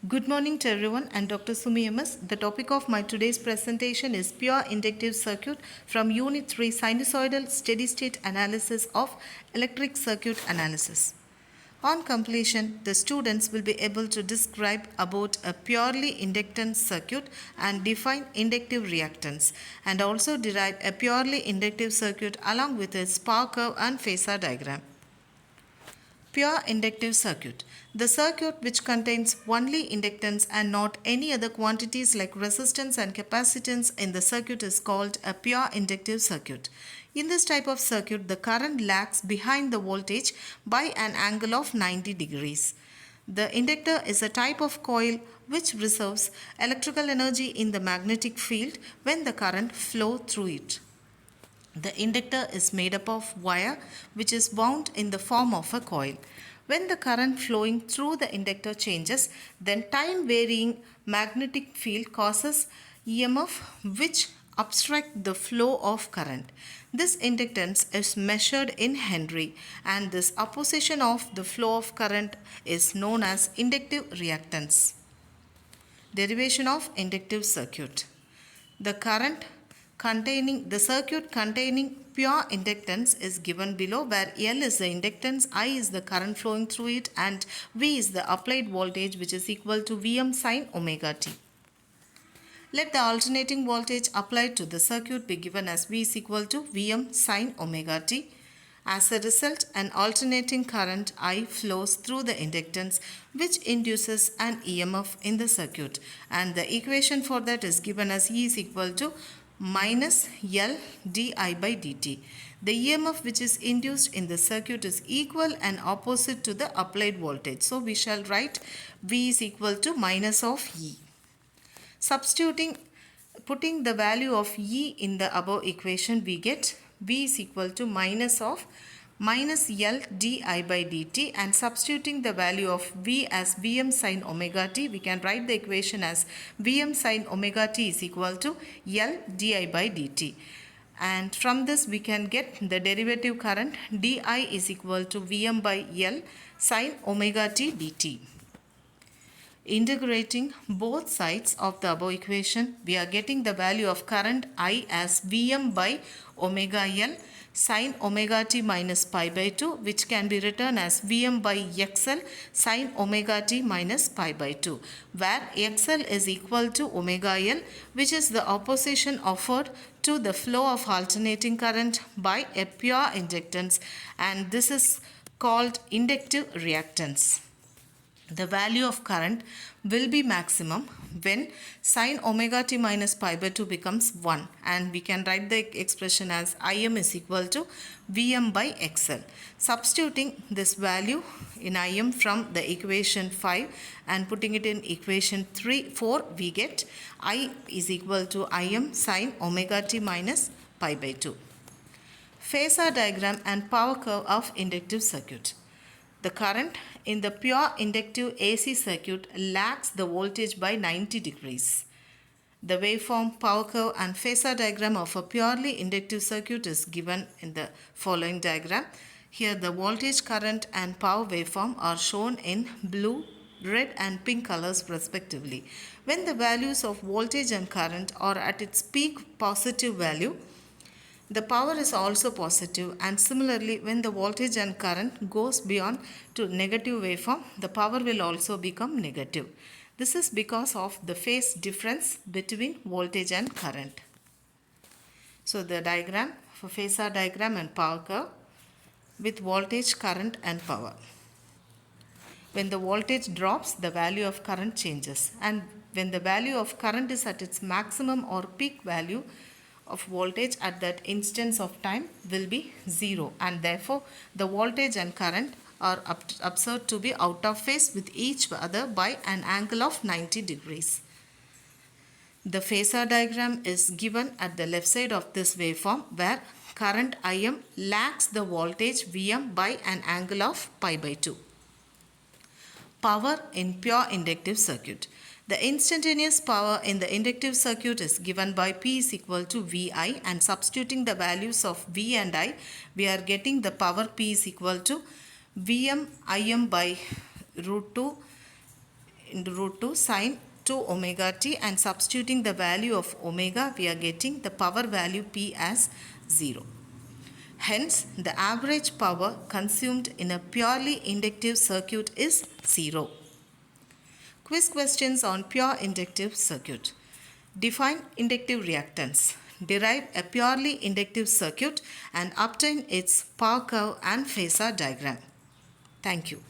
Good morning to everyone. I'm Dr. Sumi MS. The topic of my today's presentation is pure inductive circuit from Unit 3 Sinusoidal Steady State Analysis of Electric Circuit Analysis. On completion, the students will be able to describe about a purely inductance circuit and define inductive reactance, and also derive a purely inductive circuit along with its power curve and phasor diagram. Pure inductive circuit. The circuit which contains only inductance and not any other quantities like resistance and capacitance in the circuit is called a pure inductive circuit. In this type of circuit, the current lags behind the voltage by an angle of 90 degrees. The inductor is a type of coil which reserves electrical energy in the magnetic field when the current flows through it. The inductor is made up of wire which is wound in the form of a coil. When the current flowing through the inductor changes, then time varying magnetic field causes EMF which obstruct the flow of current. This inductance is measured in Henry, and this opposition of the flow of current is known as inductive reactance. Derivation of inductive circuit. The circuit containing pure inductance is given below, where L is the inductance, I is the current flowing through it, and V is the applied voltage which is equal to Vm sin omega t. Let the alternating voltage applied to the circuit be given as V is equal to Vm sin omega t. As a result, an alternating current I flows through the inductance which induces an EMF in the circuit, and the equation for that is given as E is equal to minus L di by dt. The EMF which is induced in the circuit is equal and opposite to the applied voltage. So we shall write V is equal to minus of E. Putting the value of E in the above equation, we get V is equal to minus of minus L di by dt, and substituting the value of V as Vm sin omega t, we can write the equation as Vm sin omega t is equal to L di by dt. And from this we can get the derivative current di is equal to Vm by L sin omega t dt. Integrating both sides of the above equation, we are getting the value of current I as Vm by omega L sin omega t minus pi by 2, which can be written as Vm by XL sin omega t minus pi by 2, where XL is equal to omega L, which is the opposition offered to the flow of alternating current by a pure inductance, and this is called inductive reactance. The value of current will be maximum when sin omega t minus pi by 2 becomes 1, and we can write the expression as Im is equal to Vm by XL. Substituting this value in Im from the equation 5 and putting it in equation 4, we get I is equal to Im sin omega t minus pi by 2. Phasor diagram and power curve of inductive circuit. The current in the pure inductive AC circuit lags the voltage by 90 degrees. The waveform, power curve and phasor diagram of a purely inductive circuit is given in the following diagram. Here the voltage, current and power waveform are shown in blue, red and pink colors respectively. When the values of voltage and current are at its peak positive value, the power is also positive, and similarly when the voltage and current goes beyond to negative waveform, the power will also become negative. This is because of the phase difference between voltage and current. So the diagram for phasor diagram and power curve with voltage, current and power. When the voltage drops, the value of current changes, and when the value of current is at its maximum or peak value of voltage at that instance of time will be 0, and therefore the voltage and current are observed to be out of phase with each other by an angle of 90 degrees. The phasor diagram is given at the left side of this waveform, where current Im lags the voltage Vm by an angle of pi by 2. Power in pure inductive circuit. The instantaneous power in the inductive circuit is given by P is equal to Vi, and substituting the values of V and I, we are getting the power P is equal to Vm Im by root 2 into root 2 sine 2 omega t, and substituting the value of omega, we are getting the power value P as 0. Hence, the average power consumed in a purely inductive circuit is 0. Quiz questions on pure inductive circuit. Define inductive reactance. Derive a purely inductive circuit and obtain its power curve and phasor diagram. Thank you.